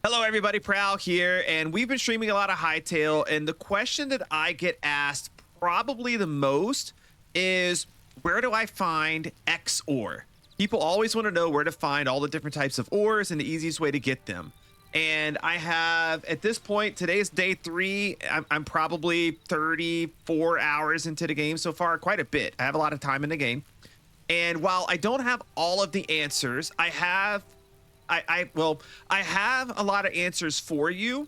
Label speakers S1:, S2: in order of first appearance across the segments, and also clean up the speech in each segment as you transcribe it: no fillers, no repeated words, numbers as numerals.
S1: Hello everybody, Prowl here, and we've been streaming a lot of Hytale, and the question that I get asked probably the most is, where do I find X ore? People always want to know where to find all the different types of ores and the easiest way to get them. And I have, at this point, today's day 3, I'm probably 34 hours into the game so far, quite a bit. I have a lot of time in the game. And while I don't have all of the answers, I have a lot of answers for you,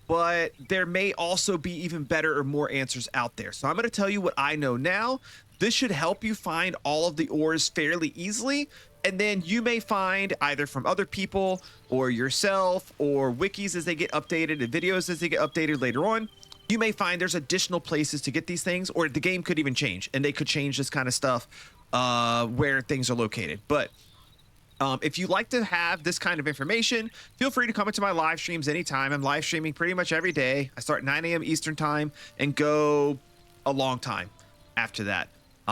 S1: but there may also be even better or more answers out there. So I'm going to tell you what I know now. This should help you find all of the ores fairly easily, and then you may find either from other people or yourself or wikis as they get updated and videos as they get updated later on. You may find there's additional places to get these things, or the game could even change, and they could change this kind of stuff where things are located. But if you like to have this kind of information, feel free to come into my live streams anytime. I'm live streaming pretty much every day. I start 9 a.m. Eastern time and go a long time after that.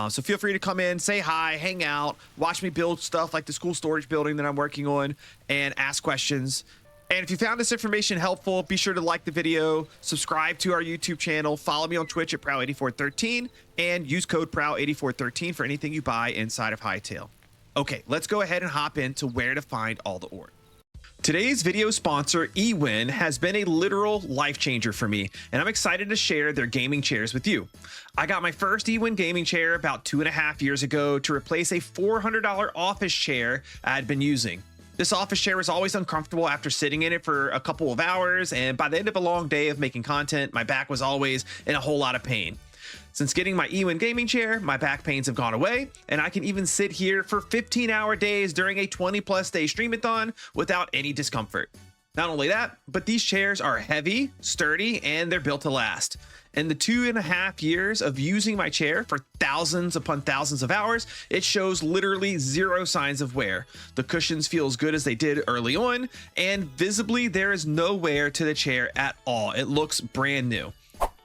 S1: So feel free to come in, say hi, hang out, watch me build stuff like this cool storage building that I'm working on, and ask questions. And if you found this information helpful, be sure to like the video, subscribe to our YouTube channel, follow me on Twitch at Prowl8413, and use code Prowl8413 for anything you buy inside of Hytale. Okay, let's go ahead and hop into where to find all the ore. Today's video sponsor, eWin, has been a literal life changer for me, and I'm excited to share their gaming chairs with you. I got my first eWin gaming chair about 2.5 years ago to replace a $400 office chair I had been using. This office chair was always uncomfortable after sitting in it for a couple of hours, and by the end of a long day of making content, my back was always in a whole lot of pain. Since getting my eWin gaming chair, my back pains have gone away, and I can even sit here for 15-hour days during a 20+ day streamathon without any discomfort. Not only that, but these chairs are heavy, sturdy, and they're built to last. In the 2.5 years of using my chair for thousands upon thousands of hours, it shows literally zero signs of wear. The cushions feel as good as they did early on, and visibly there is no wear to the chair at all. It looks brand new.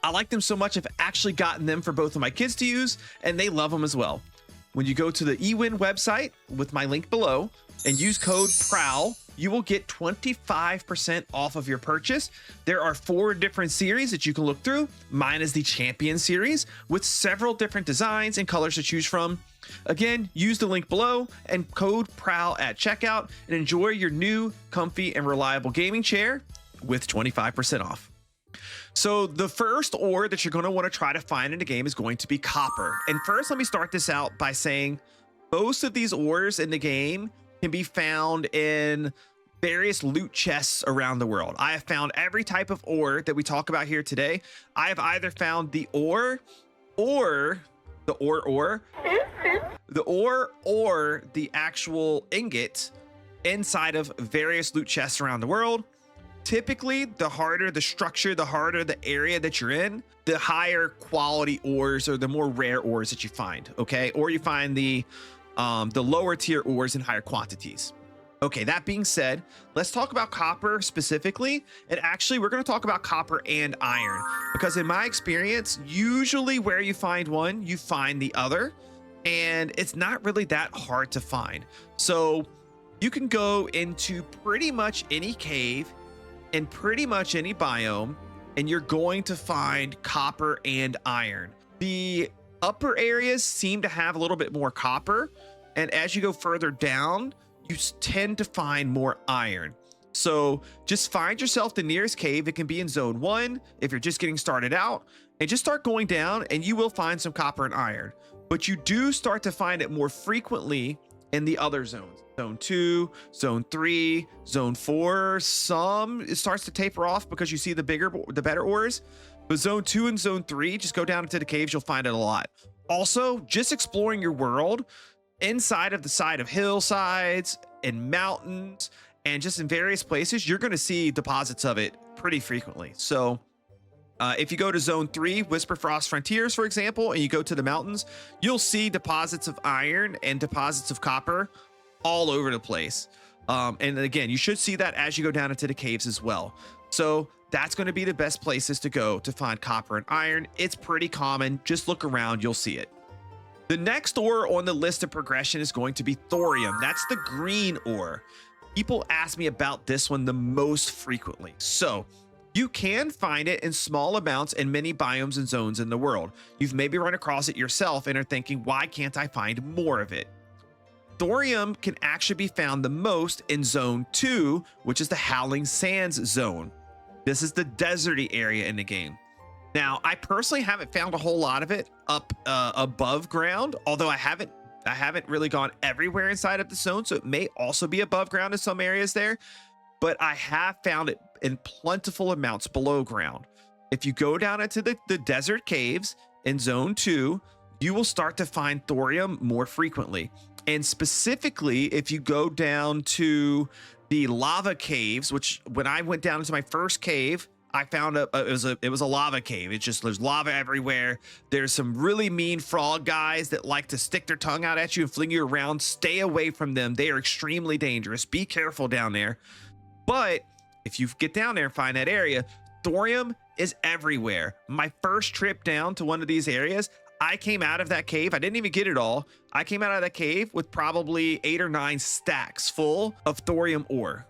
S1: I like them so much I've actually gotten them for both of my kids to use, and they love them as well. When you go to the eWin website with my link below and use code PROWL, you will get 25% off of your purchase. There are 4 different series that you can look through. Mine is the Champion series with several different designs and colors to choose from. Again, use the link below and code PROWL at checkout and enjoy your new, comfy, and reliable gaming chair with 25% off. So the first ore that you're going to want to try to find in the game is going to be copper. And first, let me start this out by saying most of these ores in the game can be found in various loot chests around the world. I have found every type of ore that we talk about here today. I have either found the ore or the actual ingot inside of various loot chests around the world. Typically, the harder the structure, the harder the area that you're in, the higher quality ores or the more rare ores that you find, okay? Or you find the lower tier ores in higher quantities. Okay, that being said, let's talk about copper specifically. And actually, we're going to talk about copper and iron, because in my experience, usually where you find one, you find the other, and it's not really that hard to find. So you can go into pretty much any cave in pretty much any biome, and you're going to find copper and iron. The upper areas seem to have a little bit more copper, and as you go further down, you tend to find more iron. So just find yourself the nearest cave. It can be in zone 1 if you're just getting started out, and just start going down and you will find some copper and iron. But you do start to find it more frequently in the other zones. Zone 2, zone 3, zone 4, it starts to taper off because you see the better ores. But zone 2 and zone 3, just go down into the caves, you'll find it a lot. Also, just exploring your world inside of the side of hillsides and mountains and just in various places, you're going to see deposits of it pretty frequently. So if you go to zone 3, Whisper Frost Frontiers, for example, and you go to the mountains, you'll see deposits of iron and deposits of copper all over the place. And again, you should see that as you go down into the caves as well. So that's going to be the best places to go to find copper and iron. It's pretty common. Just look around, you'll see it. The next ore on the list of progression is going to be thorium. That's the green ore. People ask me about this one the most frequently. So you can find it in small amounts in many biomes and zones in the world. You've maybe run across it yourself and are thinking, why can't I find more of it? Thorium can actually be found the most in Zone 2, which is the Howling Sands zone. This is the deserty area in the game. Now, I personally haven't found a whole lot of it up above ground, although I haven't really gone everywhere inside of the zone, so it may also be above ground in some areas there, but I have found it in plentiful amounts below ground. If you go down into the desert caves in Zone 2, you will start to find thorium more frequently. And specifically, if you go down to the lava caves, which when I went down into my first cave, I found it was a lava cave. It's just, there's lava everywhere. There's some really mean frog guys that like to stick their tongue out at you and fling you around. Stay away from them. They are extremely dangerous. Be careful down there. But if you get down there and find that area, thorium is everywhere. My first trip down to one of these areas, I came out of that cave. I didn't even get it all. I came out of that cave with probably 8 or 9 stacks full of thorium ore.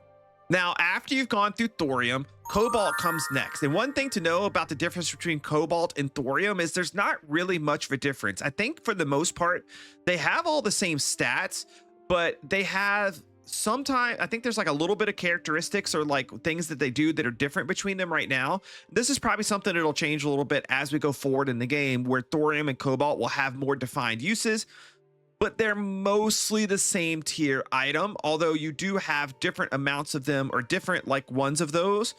S1: Now, after you've gone through thorium, cobalt comes next. And one thing to know about the difference between cobalt and thorium is there's not really much of a difference. I think for the most part, they have all the same stats, but they have sometimes, I think there's like a little bit of characteristics or like things that they do that are different between them right now. This is probably something that'll change a little bit as we go forward in the game, where thorium and cobalt will have more defined uses, but they're mostly the same tier item, although you do have different amounts of them, or different like ones of those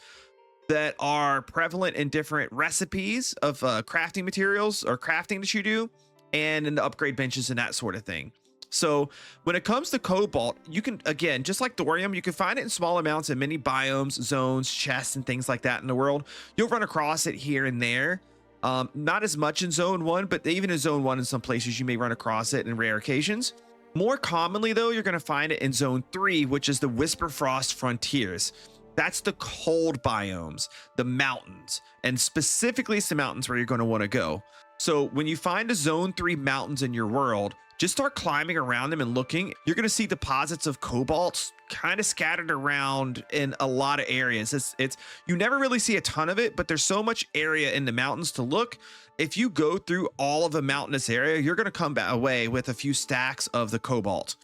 S1: that are prevalent in different recipes of crafting materials or crafting that you do, and in the upgrade benches and that sort of thing. So when it comes to cobalt, you can, again, just like thorium, you can find it in small amounts in many biomes, zones, chests, and things like that in the world. You'll run across it here and there. Not as much in Zone 1, but even in Zone 1 in some places you may run across it in rare occasions. More commonly though, you're going to find it in Zone 3, which is the Whisper Frost Frontiers. That's the cold biomes, the mountains, and specifically some mountains where you're going to want to go. So when you find a Zone 3 mountains in your world, just start climbing around them and looking. You're going to see deposits of cobalt kind of scattered around in a lot of areas. It's you never really see a ton of it, but there's so much area in the mountains to look. If you go through all of a mountainous area, you're going to come back away with a few stacks of the cobalt.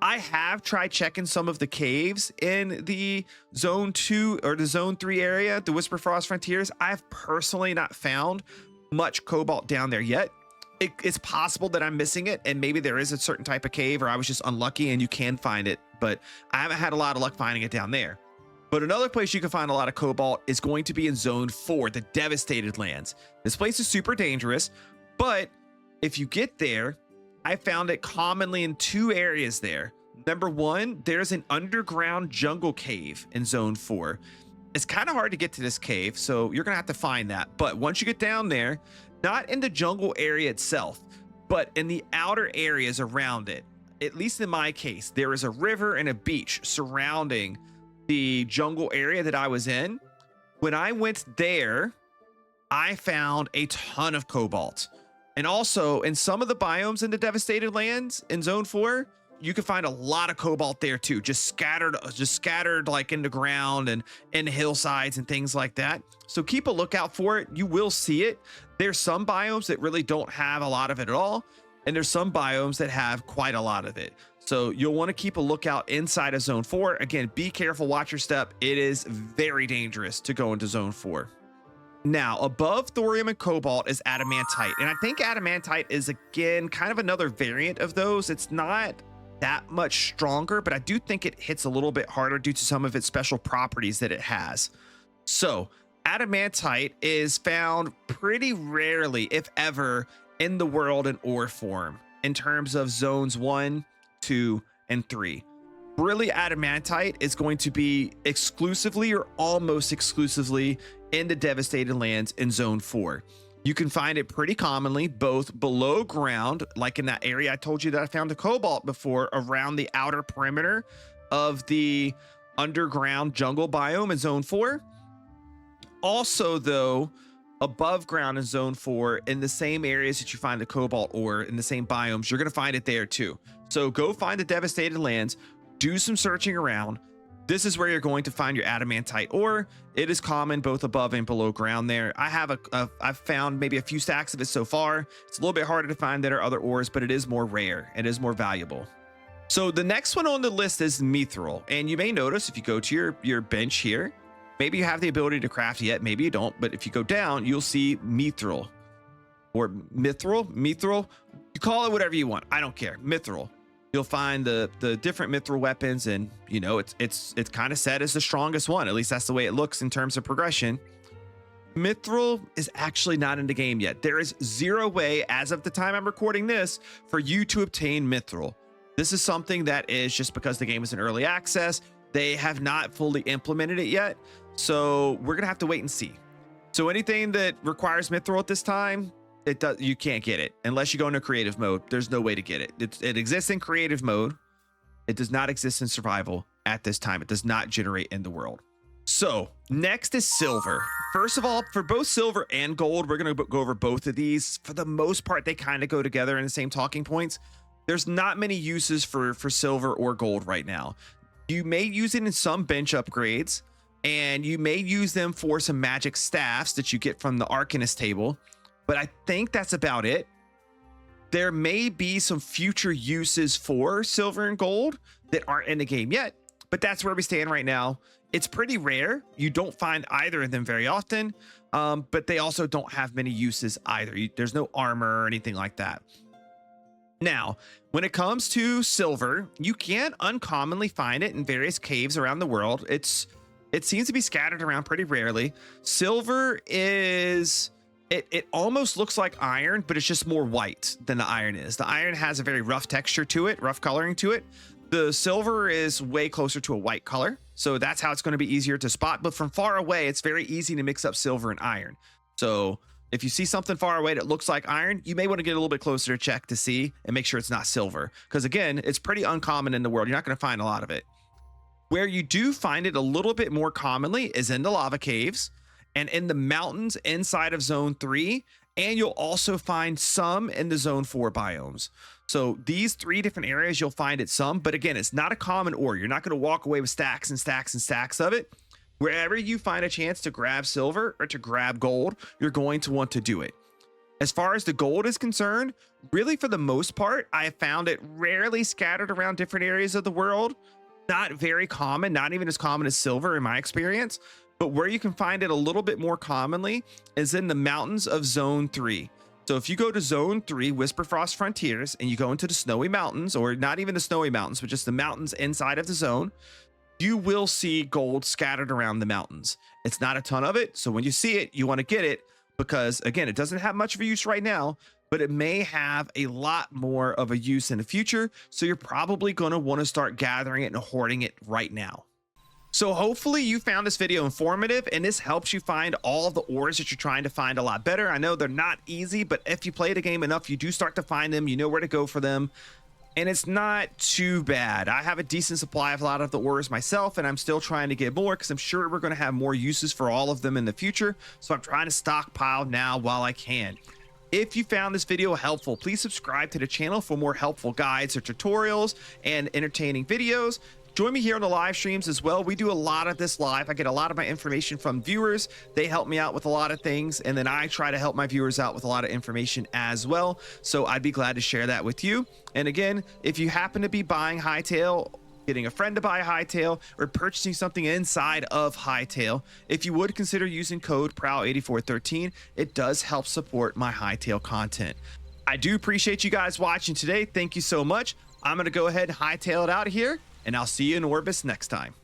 S1: I have tried checking some of the caves in the Zone 2 or the Zone 3 area, the Whisper Frost Frontiers. I've personally not found much cobalt down there yet. It's possible that I'm missing it, and maybe there is a certain type of cave, or I was just unlucky and you can find it, but I haven't had a lot of luck finding it down there. But another place you can find a lot of cobalt is going to be in Zone 4, the Devastated Lands. This place is super dangerous, but if you get there, I found it commonly in 2 areas there. Number 1, there's an underground jungle cave in Zone 4. It's kind of hard to get to this cave, so you're gonna have to find that. But once you get down there, not in the jungle area itself, but in the outer areas around it, at least in my case, there is a river and a beach surrounding the jungle area that I was in. When I went there, I found a ton of cobalt. And also in some of the biomes in the Devastated Lands in Zone 4, you can find a lot of cobalt there too, just scattered like in the ground and in hillsides and things like that. So keep a lookout for it. You will see it. There's some biomes that really don't have a lot of it at all, and there's some biomes that have quite a lot of it. So you'll want to keep a lookout inside of Zone 4. Again, be careful, watch your step. It is very dangerous to go into Zone 4. Now, above thorium and cobalt is adamantite, and I think adamantite is, again, kind of another variant of those. It's not that much stronger, but I do think it hits a little bit harder due to some of its special properties that it has. So adamantite is found pretty rarely, if ever, in the world in ore form in terms of Zones 1, 2, and 3. Really, adamantite is going to be exclusively or almost exclusively in the Devastated Lands in Zone 4. You can find it pretty commonly both below ground, like in that area I told you that I found the cobalt before, around the outer perimeter of the underground jungle biome in Zone 4. Also, though, above ground in Zone 4, in the same areas that you find the cobalt ore, in the same biomes, you're going to find it there too. So go find the Devastated Lands. do some searching around. This is where you're going to find your adamantite ore. It is common both above and below ground there. I've found maybe a few stacks of it so far. It's a little bit harder to find than our other ores, but it is more rare. It is more valuable. So the next one on the list is Mythril. And you may notice if you go to your bench here, maybe you have the ability to craft yet, maybe you don't, but if you go down, you'll see Mythril or Mythril. You call it whatever you want. I don't care. Mythril. You'll find the different Mythril weapons, and you know it's kind of set as the strongest one. At least that's the way it looks in terms of progression. Mythril is actually not in the game yet. There is zero way, as of the time I'm recording this, for you to obtain Mythril. This is something that is just because the game is in early access. They have not fully implemented it yet, so we're gonna have to wait and see. So anything that requires Mythril at this time, you can't get it unless you go into creative mode. There's no way to get it. It exists in creative mode. It does not exist in survival at this time. It does not generate in the world. So next is silver. First of all, for both silver and gold, we're going to go over both of these. For the most part, they kind of go together in the same talking points. There's not many uses for silver or gold right now. You may use it in some bench upgrades, and you may use them for some magic staffs that you get from the Arcanist table. But I think that's about it. There may be some future uses for silver and gold that aren't in the game yet, but that's where we stand right now. It's pretty rare. You don't find either of them very often, but they also don't have many uses either. There's no armor or anything like that. Now, when it comes to silver, you can uncommonly find it in various caves around the world. It seems to be scattered around pretty rarely. Silver is... It almost looks like iron, but it's just more white than the iron is. The iron has a very rough texture to it, rough coloring to it. The silver is way closer to a white color, so that's how it's going to be easier to spot. But from far away, it's very easy to mix up silver and iron. So if you see something far away that looks like iron, you may want to get a little bit closer to check to see and make sure it's not silver. Because again, it's pretty uncommon in the world. You're not going to find a lot of it. Where you do find it a little bit more commonly is in the lava caves and in the mountains inside of zone 3, and you'll also find some in the zone 4 biomes. So these 3 different areas you'll find it some, but again, it's not a common ore. You're not going to walk away with stacks and stacks and stacks of it. Wherever you find a chance to grab silver or to grab gold, you're going to want to do it. As far as the gold is concerned, really for the most part, I have found it rarely scattered around different areas of the world. Not very common, not even as common as silver in my experience. But where you can find it a little bit more commonly is in the mountains of zone 3. So if you go to zone 3, Whisperfrost Frontiers, and you go into the snowy mountains, or not even the snowy mountains, but just the mountains inside of the zone, you will see gold scattered around the mountains. It's not a ton of it. So when you see it, you want to get it because again, it doesn't have much of a use right now, but it may have a lot more of a use in the future. So you're probably going to want to start gathering it and hoarding it right now. So hopefully you found this video informative and this helps you find all of the ores that you're trying to find a lot better. I know they're not easy, but if you play the game enough, you do start to find them. You know where to go for them. And it's not too bad. I have a decent supply of a lot of the ores myself, and I'm still trying to get more because I'm sure we're going to have more uses for all of them in the future. So I'm trying to stockpile now while I can. If you found this video helpful, please subscribe to the channel for more helpful guides or tutorials and entertaining videos. Join me here on the live streams as well. We do a lot of this live. I get a lot of my information from viewers. They help me out with a lot of things, and then I try to help my viewers out with a lot of information as well. So I'd be glad to share that with you. And again, if you happen to be buying Hytale, getting a friend to buy Hytale, or purchasing something inside of Hytale, if you would consider using code PROW8413, it does help support my Hytale content. I do appreciate you guys watching today. Thank you so much. I'm going to go ahead and Hytale it out of here, and I'll see you in Orbis next time.